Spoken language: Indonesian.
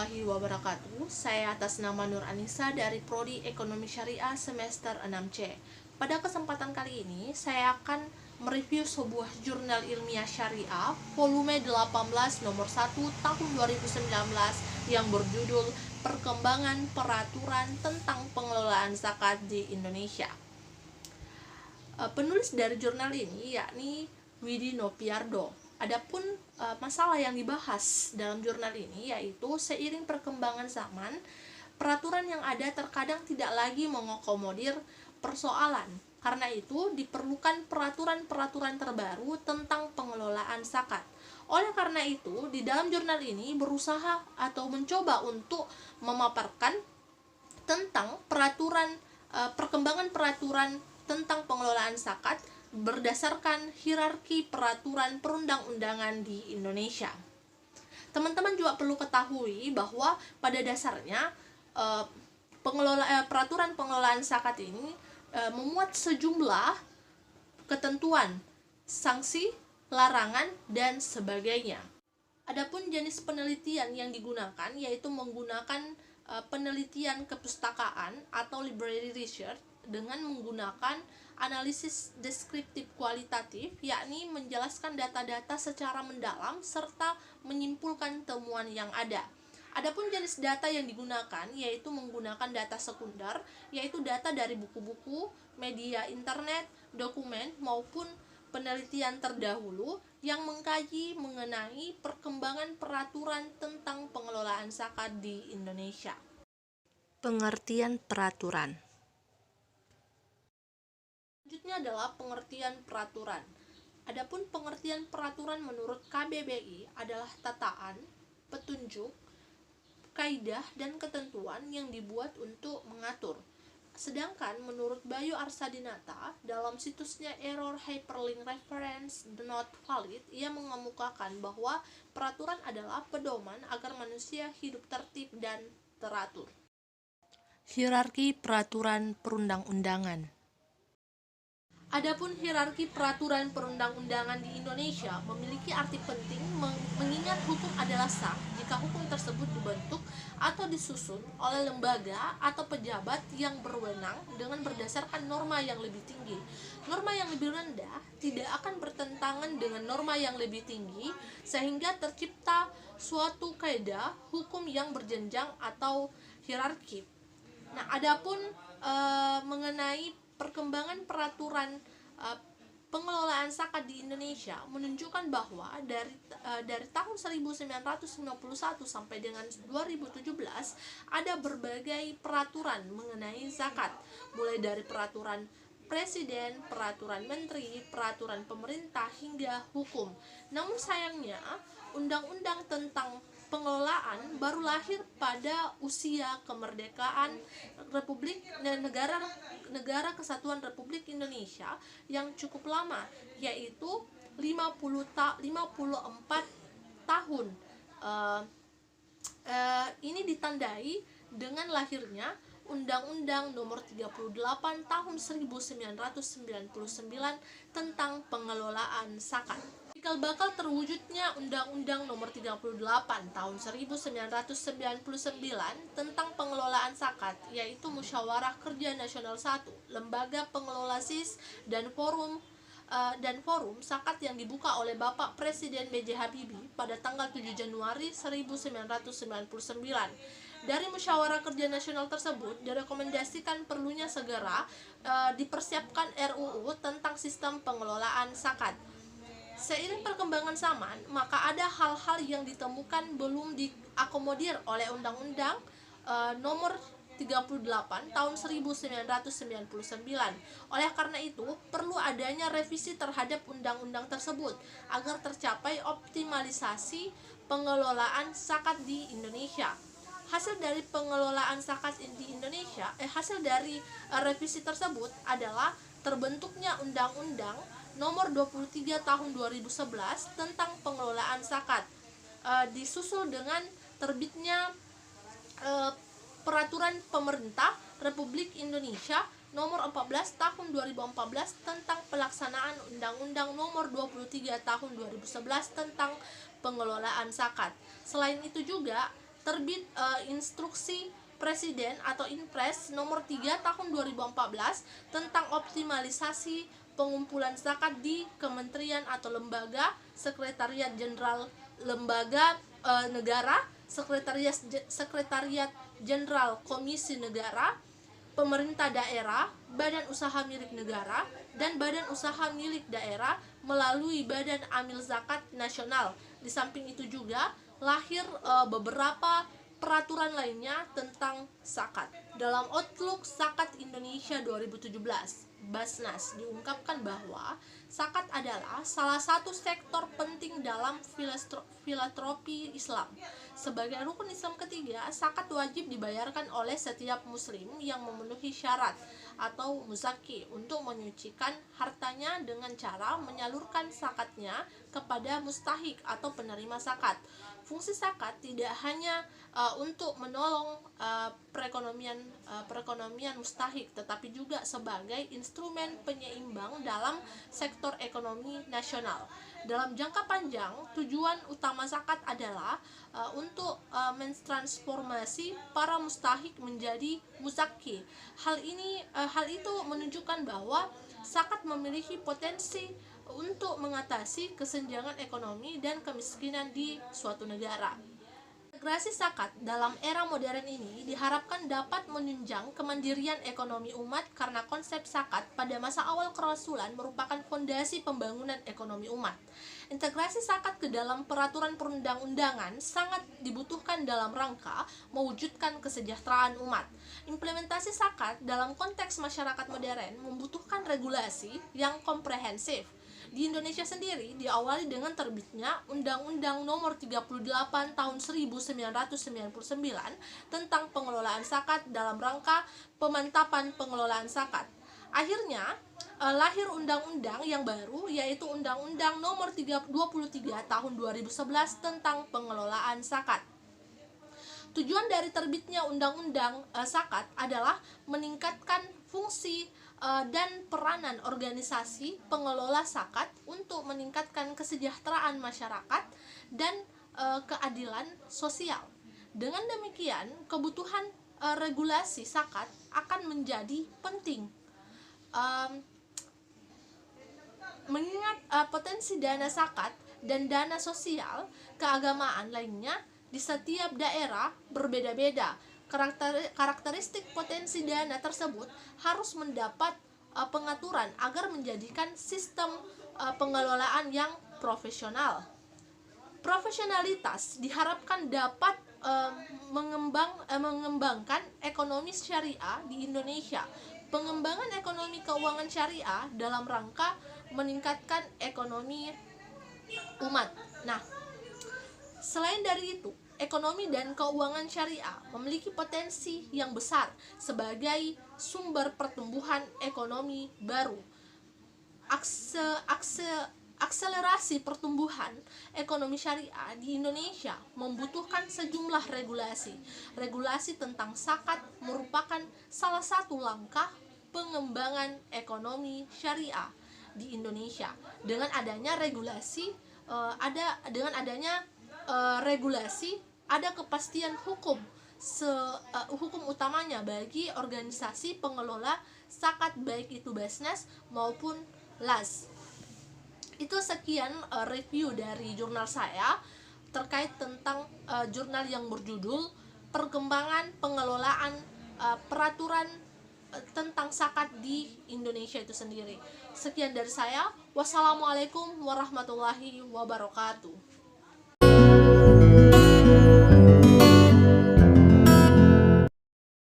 warahmatullahi wabarakatuh. Saya atas nama Nur Anissa dari Prodi Ekonomi Syariah semester 6C. Pada kesempatan kali ini, saya akan mereview sebuah jurnal ilmiah syariah volume 18 nomor 1 tahun 2019 yang berjudul Perkembangan Peraturan tentang Pengelolaan Zakat di Indonesia. Penulis dari jurnal ini yakni Widi Nopiardo. Adapun masalah yang dibahas dalam jurnal ini yaitu seiring perkembangan zaman, peraturan yang ada terkadang tidak lagi mengakomodir persoalan. Karena itu diperlukan peraturan-peraturan terbaru tentang pengelolaan zakat. Oleh karena itu, di dalam jurnal ini berusaha atau mencoba untuk memaparkan tentang perkembangan peraturan tentang pengelolaan zakat berdasarkan hierarki peraturan perundang-undangan di Indonesia. Teman-teman juga perlu ketahui bahwa pada dasarnya peraturan pengelolaan zakat ini memuat sejumlah ketentuan, sanksi, larangan, dan sebagainya. Adapun jenis penelitian yang digunakan yaitu menggunakan penelitian kepustakaan atau library research dengan menggunakan analisis deskriptif kualitatif, yakni menjelaskan data-data secara mendalam serta menyimpulkan temuan yang ada. Adapun jenis data yang digunakan yaitu menggunakan data sekunder, yaitu data dari buku-buku, media internet, dokumen maupun penelitian terdahulu yang mengkaji mengenai perkembangan peraturan tentang pengelolaan zakat di Indonesia. Pengertian peraturan. Selanjutnya adalah pengertian peraturan. Adapun pengertian peraturan menurut KBBI adalah tataan, petunjuk, kaidah dan ketentuan yang dibuat untuk mengatur. Sedangkan menurut Bayu Arsadinata dalam situsnya Error Hyperlink Reference Not Valid, ia mengemukakan bahwa peraturan adalah pedoman agar manusia hidup tertib dan teratur. Hierarki peraturan perundang-undangan. Adapun hierarki peraturan perundang-undangan di Indonesia memiliki arti penting mengingat hukum adalah sah jika hukum tersebut dibentuk atau disusun oleh lembaga atau pejabat yang berwenang dengan berdasarkan norma yang lebih tinggi. Norma yang lebih rendah tidak akan bertentangan dengan norma yang lebih tinggi sehingga tercipta suatu kaidah hukum yang berjenjang atau hierarki. Nah, adapun mengenai perkembangan peraturan pengelolaan zakat di Indonesia menunjukkan bahwa dari tahun 1991 sampai dengan 2017 ada berbagai peraturan mengenai zakat, mulai dari peraturan presiden, peraturan menteri, peraturan pemerintah hingga hukum. Namun sayangnya, undang-undang tentang pengelolaan baru lahir pada usia kemerdekaan Republik dan Negara Kesatuan Republik Indonesia yang cukup lama, yaitu 54 tahun. Ini ditandai dengan lahirnya Undang-Undang Nomor 38 Tahun 1999 tentang pengelolaan zakat. Cikal bakal terwujudnya Undang-Undang Nomor 38 Tahun 1999 tentang pengelolaan zakat, yaitu Musyawarah Kerja Nasional 1, lembaga pengelola SIS dan forum zakat yang dibuka oleh Bapak Presiden B.J. Habibie pada tanggal 7 Januari 1999. Dari Musyawarah Kerja Nasional tersebut direkomendasikan perlunya segera dipersiapkan RUU tentang sistem pengelolaan zakat. Seiring perkembangan zaman, maka ada hal-hal yang ditemukan belum diakomodir oleh Undang-Undang Nomor 38 Tahun 1999. Oleh karena itu, perlu adanya revisi terhadap undang-undang tersebut agar tercapai optimalisasi pengelolaan zakat di Indonesia. Hasil dari pengelolaan zakat di Indonesia, hasil dari revisi tersebut adalah terbentuknya Undang-Undang Nomor 23 Tahun 2011 tentang pengelolaan zakat, disusul dengan terbitnya Peraturan Pemerintah Republik Indonesia Nomor 14 Tahun 2014 tentang pelaksanaan Undang-Undang Nomor 23 Tahun 2011 tentang pengelolaan zakat. Selain itu juga terbit instruksi Presiden atau Inpres nomor 3 tahun 2014 tentang optimalisasi pengumpulan zakat di kementerian atau lembaga, sekretariat jenderal lembaga negara, sekretariat jenderal komisi negara, pemerintah daerah, badan usaha milik negara, dan badan usaha milik daerah melalui Badan Amil Zakat Nasional. Di samping itu juga lahir beberapa peraturan lainnya tentang zakat. Dalam Outlook Zakat Indonesia 2017, Basnas diungkapkan bahwa zakat adalah salah satu sektor penting dalam filantropi Islam. Sebagai rukun Islam ketiga, zakat wajib dibayarkan oleh setiap muslim yang memenuhi syarat atau muzaki untuk menyucikan hartanya dengan cara menyalurkan zakatnya kepada mustahik atau penerima zakat. Fungsi zakat tidak hanya untuk menolong perekonomian mustahik, tetapi juga sebagai instrumen penyeimbang dalam sektor ekonomi nasional. Dalam jangka panjang, tujuan utama zakat adalah untuk mentransformasi para mustahik menjadi muzaki. Hal itu menunjukkan bahwa zakat memiliki potensi untuk mengatasi kesenjangan ekonomi dan kemiskinan di suatu negara. Integrasi zakat dalam era modern ini diharapkan dapat menunjang kemandirian ekonomi umat karena konsep zakat pada masa awal kerasulan merupakan fondasi pembangunan ekonomi umat. Integrasi zakat ke dalam peraturan perundang-undangan sangat dibutuhkan dalam rangka mewujudkan kesejahteraan umat. Implementasi zakat dalam konteks masyarakat modern membutuhkan regulasi yang komprehensif. Di Indonesia sendiri diawali dengan terbitnya Undang-Undang Nomor 38 Tahun 1999 tentang pengelolaan zakat dalam rangka pemantapan pengelolaan zakat. Akhirnya lahir undang-undang yang baru, yaitu Undang-Undang Nomor 23 Tahun 2011 tentang pengelolaan zakat. Tujuan dari terbitnya Undang-Undang zakat adalah meningkatkan fungsi dan peranan organisasi pengelola zakat untuk meningkatkan kesejahteraan masyarakat dan keadilan sosial. Dengan demikian, kebutuhan regulasi zakat akan menjadi penting. Mengingat potensi dana zakat dan dana sosial keagamaan lainnya di setiap daerah berbeda-beda. Karakteristik potensi dana tersebut harus mendapat pengaturan agar menjadikan sistem pengelolaan yang profesional. Profesionalitas diharapkan dapat mengembangkan ekonomi syariah di Indonesia. Pengembangan ekonomi keuangan syariah dalam rangka meningkatkan ekonomi umat. Nah, selain dari itu, ekonomi dan keuangan syariah memiliki potensi yang besar sebagai sumber pertumbuhan ekonomi baru. Akselerasi pertumbuhan ekonomi syariah di Indonesia membutuhkan sejumlah regulasi. Regulasi tentang zakat merupakan salah satu langkah pengembangan ekonomi syariah di Indonesia. Dengan adanya regulasi, ada kepastian hukum utamanya bagi organisasi pengelola zakat, baik itu Basnas maupun LAS. Itu sekian review dari jurnal saya terkait tentang jurnal yang berjudul Perkembangan Pengelolaan Peraturan tentang zakat di Indonesia itu sendiri. Sekian dari saya. Wassalamualaikum warahmatullahi wabarakatuh.